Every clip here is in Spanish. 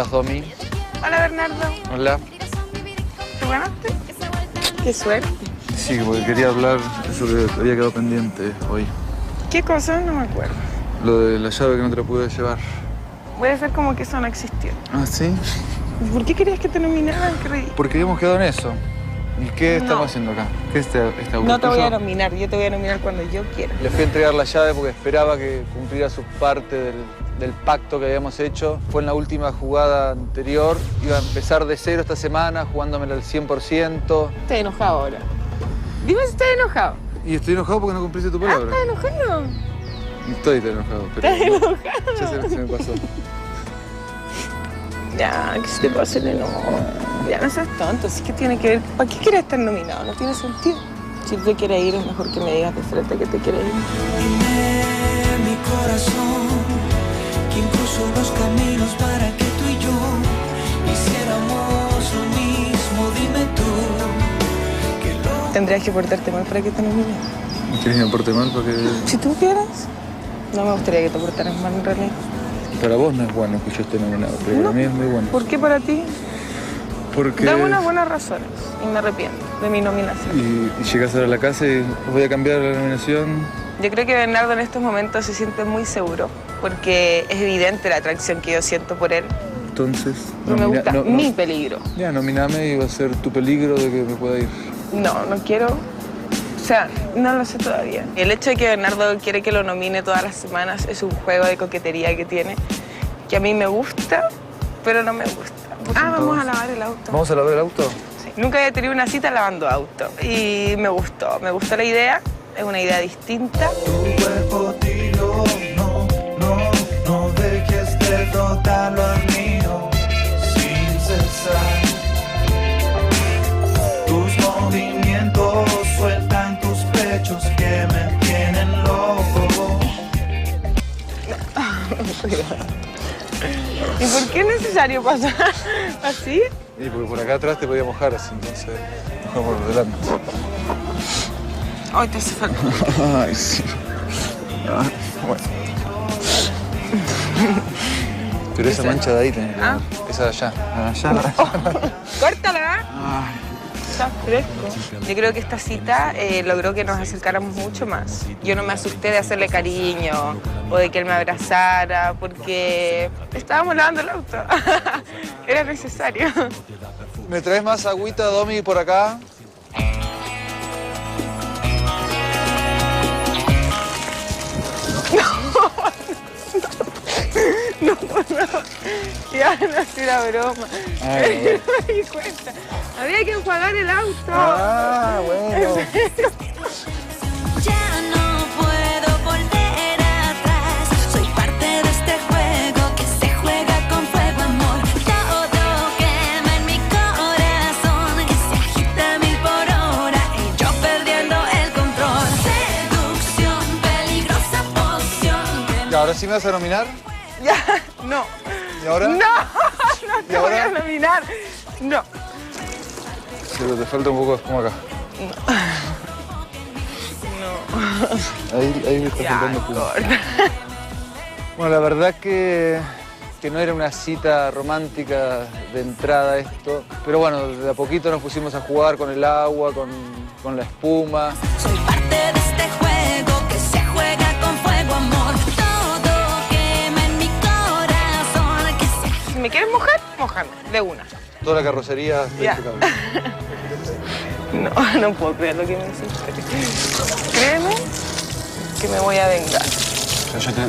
estás, Domi? Hola, Bernardo. Hola. ¿Te ganaste? Qué suerte. Sí, porque quería hablar sobre lo que había quedado pendiente hoy. ¿Qué cosa? No me acuerdo. Lo de la llave que no te la pude llevar. Voy a hacer como que eso no existió. ¿Ah, sí? ¿Por qué querías que te nominaran? Qué ridículo. Porque habíamos quedado en eso. ¿Y qué No. estamos haciendo acá? ¿Qué es este auto No te voy tuyo? a nominar, yo te voy a nominar cuando yo quiera. Le fui a entregar la llave porque esperaba que cumpliera su parte del pacto que habíamos hecho. Fue en la última jugada anterior. Iba a empezar de cero esta semana, jugándomela al 100%. Estoy enojado ahora. Dime si estás enojado. Y estoy enojado porque no cumpliste tu palabra. ¿Estás enojado? Estoy enojado, pero... ¿Estás enojado? Ya se me pasó. Ya, que se te pase el enojo. Ya no seas tonto, así que tiene que ver. ¿Para qué quieres estar nominado? No tiene sentido. Si te quieres ir, es mejor que me digas de frente que te quieres ir. Dime, mi corazón, que incluso los caminos para que tú y yo hiciéramos lo mismo. Dime tú que lo... Tendrías que portarte mal para que te nominen. ¿Quieres que me porte mal? Porque Si tú quieras, no me gustaría que te portaras mal en realidad. para vos no es bueno que yo esté nominado, pero para mí es muy bueno. ¿Por qué para ti? Porque... Dame unas buenas razones y me arrepiento de mi nominación. Y llegas a la casa y voy a cambiar la nominación. Yo creo que Bernardo en estos momentos se siente muy seguro porque es evidente la atracción que yo siento por él. Entonces... No me gusta mi peligro. Ya, nominame y va a ser tu peligro de que me pueda ir. No, no quiero. O sea, no lo sé todavía. El hecho de que Bernardo quiere que lo nomine todas las semanas es un juego de coquetería que tiene, que a mí me gusta, pero no me gusta. Vamos a lavar el auto. ¿Vamos a lavar el auto? Sí. Nunca había tenido una cita lavando auto y me gustó la idea, es una idea distinta. Tu cuerpo tiro, no dejes de frotarlo al mío sin cesar. Tus movimientos sueltan tus pechos que me tienen loco. ¿Y por qué es necesario pasar así? Y porque por acá atrás te podía mojar así, entonces mojamos por delante. Ay, te hace falta. Ay, sí. Ah, bueno. Pero esa mancha de ahí tenés que ¿Ah? ver. Esa de allá. Allá. ¡Córtala! Ay. Está fresco. Yo creo que esta cita logró que nos acercáramos mucho más. Yo no me asusté de hacerle cariño o de que él me abrazara porque estábamos lavando el auto. Era necesario. ¿Me traes más agüita, Domi, por acá? No. Ya no hacía la broma. Ay, No me di cuenta. Había que enjuagar el auto. Ah, bueno. Ya no puedo volver atrás. Soy parte de este juego que se juega con fuego, amor. Todo quema en mi corazón, que se agita a 1000 por hora y yo perdiendo el control. Seducción, peligrosa poción. ¿Y ahora sí me vas a nominar? Ya, no. ¿Y ahora? No ¿Y te voy a ahora? nominar. No. Pero te falta un poco de espuma acá. No. Ahí me está Ya, faltando espuma. corta. Bueno, la verdad que no era una cita romántica de entrada esto. Pero bueno, de a poquito nos pusimos a jugar con el agua, con la espuma. Soy parte de este juego que se juega con fuego, amor. Todo quema en mi corazón, que se Si me quieres mojar, mójame, de una. Toda la carrocería está Ya. impecable. No puedo creer lo que me hiciste. Créeme que me voy a vengar. Yo te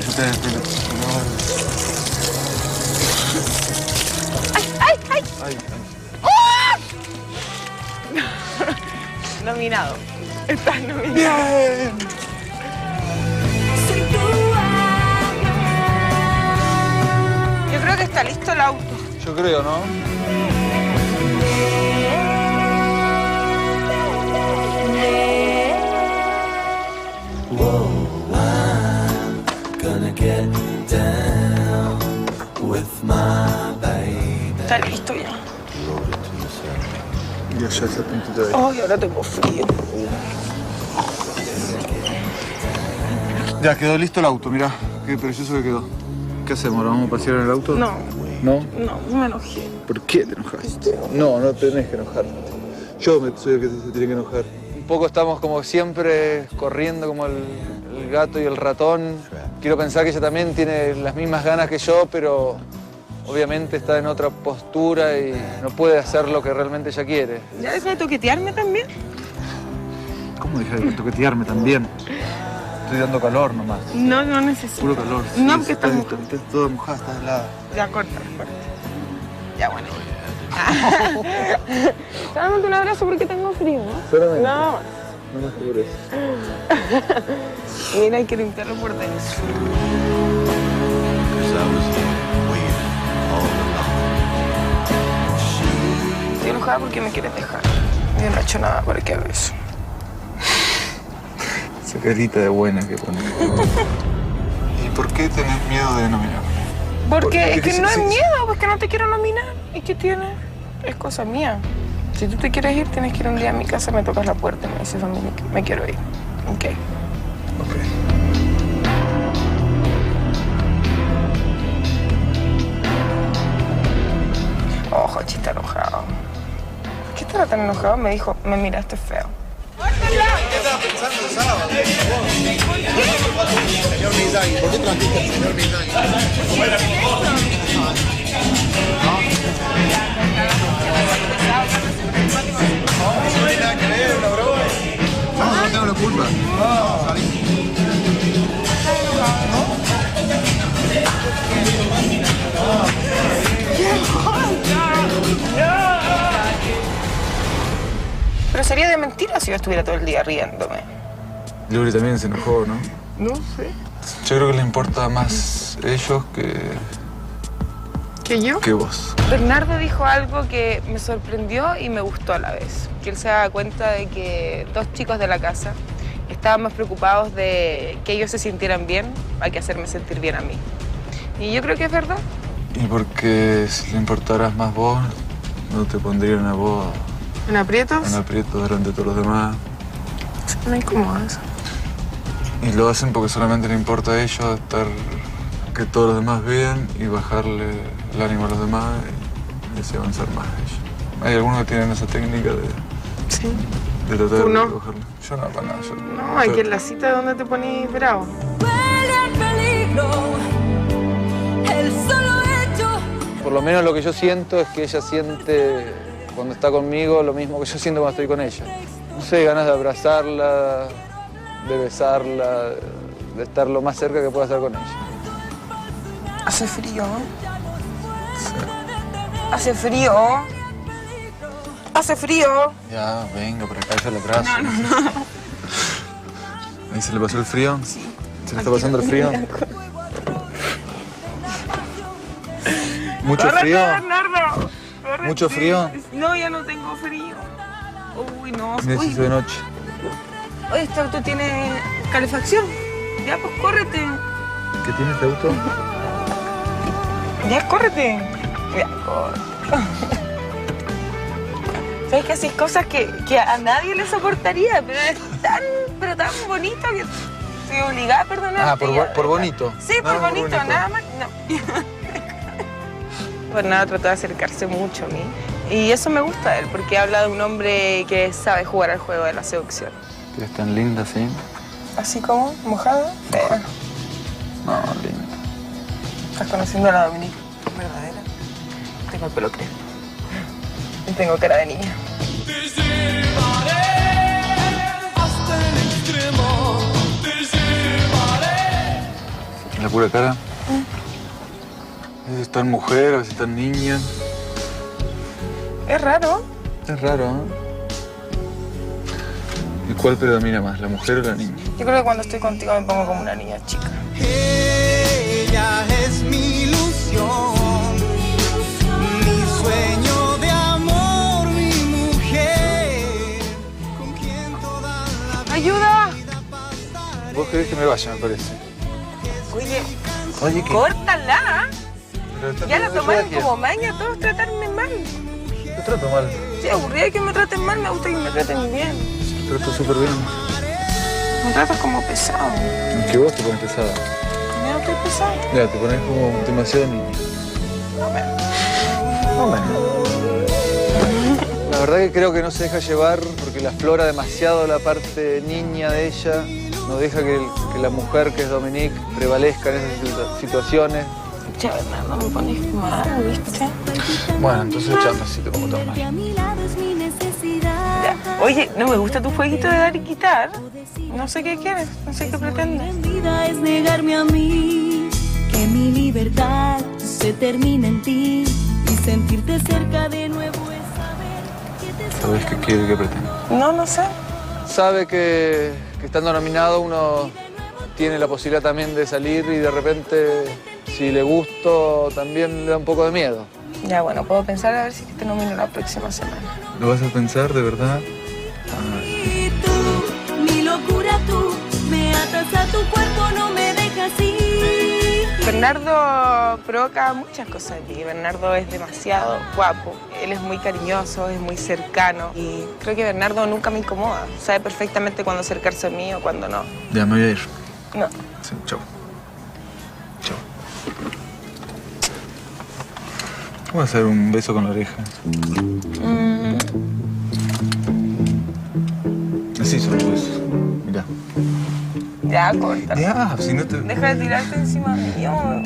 Ay. Nominado. Estás nominado. ¡Bien! soy tu Yo creo que está listo el auto. Yo creo, ¿no? Gonna get down with my baby. Está listo ya. Ya está a puntito de ahí. Ay, ahora tengo frío. Ya, quedó listo el auto, mirá. Qué precioso que quedó. ¿Qué hacemos? ¿Lo vamos a pasear en el auto? No. ¿No? No, me enojé. ¿Por qué te enojaste? No, no tenés que enojarte. Yo soy el que se tiene que enojar. Un poco estamos como siempre corriendo como el gato y el ratón. Quiero pensar que ella también tiene las mismas ganas que yo, pero obviamente está en otra postura y no puede hacer lo que realmente ella quiere. ¿Ya deja de toquetearme también? ¿Cómo dejar de toquetearme también? Estoy dando calor nomás. No, no necesito. Puro calor. No, Sí, porque estás estás toda mojada, estás helada. Ya, corta. Ya, bueno. Dame un abrazo porque tengo frío, ¿no? Solamente. Nada más. No me asegures. Mira, hay que limpiarlo por dentro. Estoy enojada porque me quieres dejar. Yo no he hecho nada para que haga eso. Esa carita de buena que pones. ¿Y por qué tenés miedo de nominarme? Porque es que sí, no es sí. miedo, pues que no te quiero nominar. ¿Y qué tiene? Es cosa mía. Si tú te quieres ir, tienes que ir un día a mi casa, me tocas la puerta y me dices, Dominique, me quiero ir. Ok. Ok. Oh, Jochi está enojado. ¿Por qué estará tan enojado? Me dijo, me miraste feo. ¿Qué estaba pensando el sábado? Señor Mizay, ¿por qué trajiste al señor Mizay? No tiene nada que ver, una broma. No, no tengo la culpa. Salí. Pero sería de mentira si yo estuviera todo el día riéndome. Luli también se enojó, ¿no? No sé. Yo creo que le importa más ellos ¿Que yo? que vos. Bernardo dijo algo que me sorprendió y me gustó a la vez. Que él se daba cuenta de que dos chicos de la casa estaban más preocupados de que ellos se sintieran bien a que hacerme sentir bien a mí. Y yo creo que es verdad. Y porque si le importaras más vos, no te pondrían a vos ¿En aprietos? en aprietos delante de todos los demás. Me incomoda eso. Y lo hacen porque solamente le importa a ellos estar que todos los demás vean y bajarle el ánimo a los demás y así avanzar más a ellos. Hay algunos que tienen esa técnica Sí. de tratar ¿Tú de no? bajarle. Yo no, para nada. Yo, No, aquí en la cita donde te ponís bravo. Huele al peligro, el solo hecho. Por lo menos lo que yo siento es que ella siente cuando está conmigo lo mismo que yo siento cuando estoy con ella. No sé, ganas de abrazarla, de besarla, de estar lo más cerca que pueda estar con ella. Hace frío, ¿no? Hace frío. Hace frío. Ya, venga, por acá, ella el abrazo. ¿Ahí se le pasó el frío? Sí. ¿Se le está pasando el frío? ¿Mucho ¡Córrete, frío? Bernardo! ¡Córrete! ¿Mucho frío? No, ya no tengo frío. Uy, no. Necesito de noche. Oye, este auto tiene calefacción. Ya, pues córrete. ¿Qué tiene este auto? Ya, córrete. Ya, córrete. ¿Sabes que haces cosas que a nadie le soportaría? Pero es tan bonito que estoy obligada a perdonarte. Ah, ya. por bonito. Sí, por bonito, nada más. No. Pues nada, trató de acercarse mucho a mí. Y eso me gusta de él, porque habla de un hombre que sabe jugar al juego de la seducción. Que es tan linda, sí. Así como, mojada, fea. No, linda. ¿Estás conociendo a la Dominique verdadera? Tengo el pelo crespo. Y tengo cara de niña. La pura cara. Es tan mujer, a veces tan niña. Es raro. Es raro, ¿eh? ¿Y cuál predomina más, la mujer o la niña? Yo creo que cuando estoy contigo me pongo como una niña chica. Ella es mi ilusión, mi sueño de amor, mi mujer, con quien toda la vida ¡Ayuda! Vos querés que me vaya, me parece. Oye, Oye, ¿qué? córtala. Pero está Ya la pidiendo tomaron ayuda, como maña todos tratarme mal. ¿quién? Te trato mal. Sí, aburrida de que me traten mal, me gusta que me traten bien. Te trato súper bien. Me tratas como pesado. Es que vos te pones pesada. ¿Ya no estoy pesado? Ya, te pones como demasiado niña. La verdad que creo que no se deja llevar porque la explora demasiado la parte niña de ella. No deja que la mujer, que es Dominique, prevalezca en esas situaciones. Ya, no me pones mal, ¿viste? Bueno, entonces echando así te como tan mal. Ya. Oye, no me gusta tu jueguito de dar y quitar. No sé qué quieres, no sé qué pretendes. Mi vida es negarme a mí, que mi libertad se termina en ti y sentirte cerca de nuevo es saber que te ¿Sabes qué quiere y qué pretende? No sé. Sabe que estando nominado uno tiene la posibilidad también de salir y de repente, si le gusto, también le da un poco de miedo. Ya, bueno, puedo pensar a ver si te nomino la próxima semana. ¿Lo vas a pensar de verdad? Y tú, mi locura tú, me atas a tu cuerpo, no me dejas ir. Bernardo provoca muchas cosas en mí. Bernardo es demasiado guapo. Él es muy cariñoso, es muy cercano. Y creo que Bernardo nunca me incomoda. Sabe perfectamente cuándo acercarse a mí o cuándo no. Ya me voy a ir. No. Sí, chao. Chao. Voy a hacer un beso con la oreja. Así son los besos. Mirá. Ya, corta. Ya, si no te... Deja de tirarte encima mío.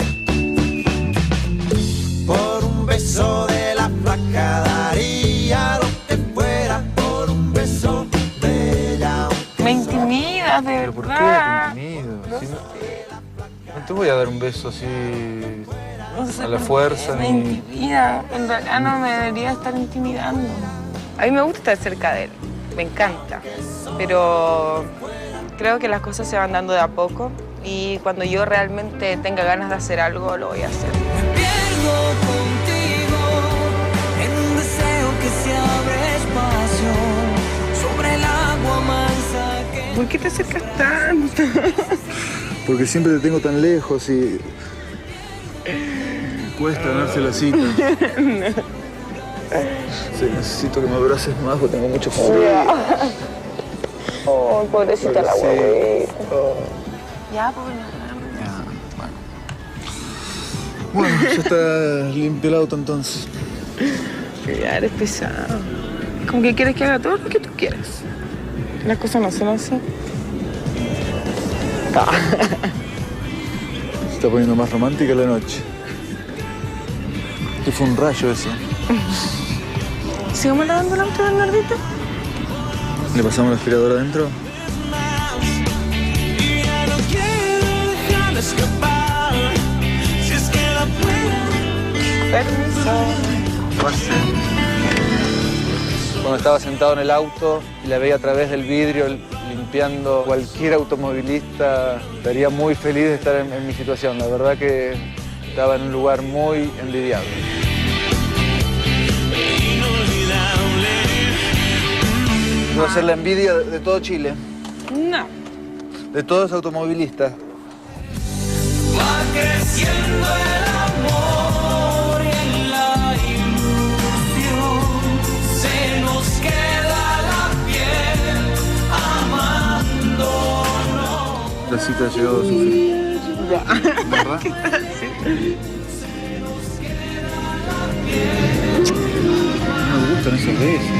Por un beso de la flaca daría lo que fuera. Por un beso de ella. Me intimidas, de ¿Pero por qué verdad. te intimido? Si no te voy a dar un beso así No sé a la por fuerza qué me ni... intimida. En realidad no me debería estar intimidando. A mí me gusta estar cerca de él. Me encanta. Pero creo que las cosas se van dando de a poco. Y cuando yo realmente tenga ganas de hacer algo, lo voy a hacer. Me pierdo contigo en un deseo que se abre espacio sobre el agua mansa que... ¿Por qué te acercas tanto? Porque siempre te tengo tan lejos y... Cuesta darse la cita. Sí, necesito que me abraces más porque tengo mucho frío. Oh, pobrecita la Sí. huevita. Oh. Ya, pues. Ya, bueno, ya está limpio el auto entonces. Ya eres pesado. Como que quieres que haga todo lo que tú quieras. Las cosas no son así. Se está poniendo más romántica la noche. ¿Qué fue un rayo eso? ¿Sigamos lavando el auto, Bernardito? ¿Le pasamos la aspiradora adentro? Y ya no quiero dejar de escapar. Si es que la puedo. Permiso. Cuando estaba sentado en el auto y la veía a través del vidrio limpiando, cualquier automovilista estaría muy feliz de estar en mi situación. La verdad que estaba en un lugar muy envidiable. Quiero ser la envidia de todo Chile, No. de todos los automovilistas. Va creciendo el amor y en la ilusión se nos queda la piel amándonos. La cita ha llegado a su fin. ¿Verdad? No me gustan esos besos.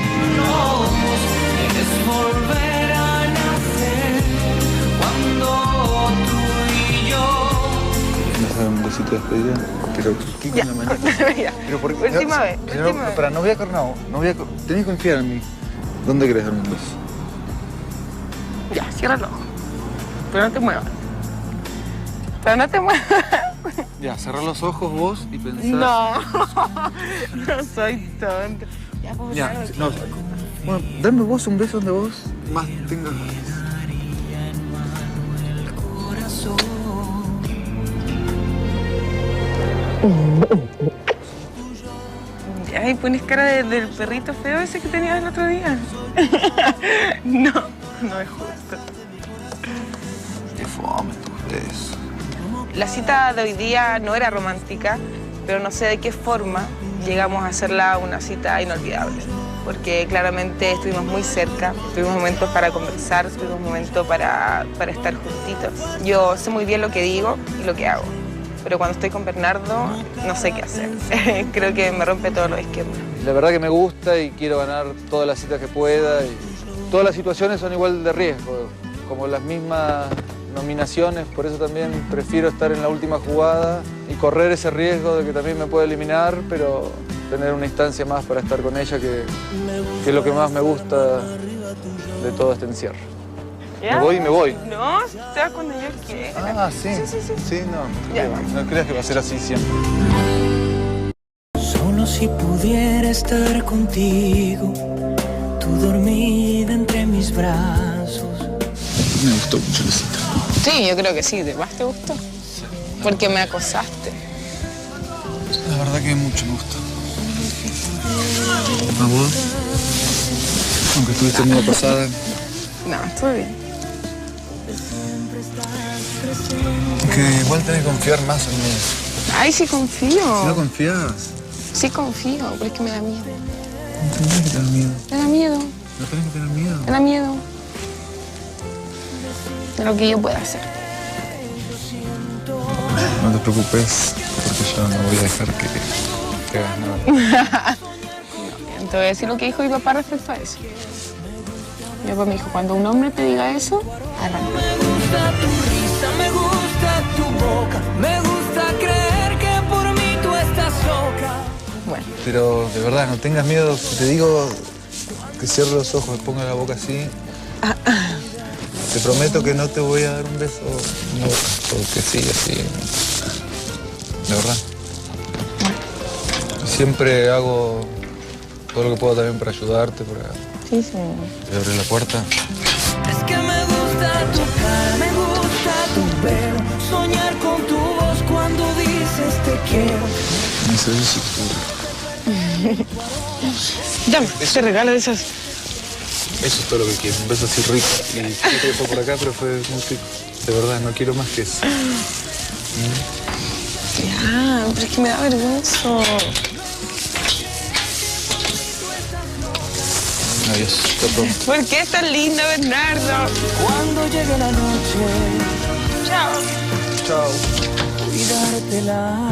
Es volver a nacer cuando tú y yo. ¿Vamos a dar un besito de despedida? Pero ¿qué con la manita? Ya. Pero por qué? Última vez, Pero última vez. Para, no voy a correr, no voy a... Tenés que confiar en mí. ¿Dónde querés darme un beso? Ya, cierra el ojo. Pero no te muevas. Pero no te muevas. Ya, cerrá los ojos vos y pensá... No. No soy tonta. Ya, pues, Ya, claro. no. Bueno, dame vos un beso donde vos más tengas ganas. Ya, y pones cara del perrito feo ese que tenías el otro día. No, no es justo. Qué fome tus besos. La cita de hoy día no era romántica, pero no sé de qué forma llegamos a hacerla una cita inolvidable. Porque claramente estuvimos muy cerca, tuvimos momentos para conversar, tuvimos momentos para estar juntitos. Yo sé muy bien lo que digo y lo que hago. pero cuando estoy con Bernardo no sé qué hacer. Creo que me rompe todos los esquemas. La verdad que me gusta y quiero ganar todas las citas que pueda. Y todas las situaciones son igual de riesgo, como las mismas nominaciones, por eso también prefiero estar en la última jugada y correr ese riesgo de que también me pueda eliminar, pero tener una instancia más para estar con ella, que es lo que más me gusta de todo este encierro. ¿Ya? Me voy y me voy. No, te vas cuando yo quiera. Sí. Sí, no. Ya. No creas que va a ser así siempre. Solo si pudiera estar contigo, tú dormida entre mis brazos. Me gustó mucho la cita. Sí, yo creo que sí, ¿de más te gustó? Porque me acosaste. La verdad que mucho me gustó. ¿A vos? Aunque estuviste muy acosada. No, estuve bien. Que igual tenés que confiar más en mí. Ay, sí confío. Si no confías, Sí confío, pero es que me da miedo. no tenés que tener miedo. Me da miedo, No tenés que tener miedo. me da miedo. De lo que yo pueda hacer. No te preocupes, porque yo no voy a dejar que hagas nada. Te voy a decir lo que dijo mi papá respecto a eso. Mi papá me dijo, cuando un hombre te diga eso, arranca. Me gusta tu risa, me gusta tu boca, me gusta creer que por mí tú estás loca. Bueno, Pero de verdad, no tengas miedo. Si te digo que cierre los ojos, ponga la boca así, te prometo que no te voy a dar un beso. No, porque sí, así. De verdad. Siempre hago todo lo que puedo también para ayudarte, para sí, sí. abrir la puerta. Es que me gusta tu cara, me gusta tu pelo, soñar con tu voz cuando dices te quiero. Eso es Dame, te regalo de esas. Eso es todo lo que quiero, un beso así rico. Y creo que fue por acá, pero fue muy rico. De verdad, no quiero más que eso. Ya, pero es que me da vergüenza. Adiós, hasta pronto. ¿Por qué es tan lindo, Bernardo? Cuando llegue la noche, Chao. Chao. cuidarte la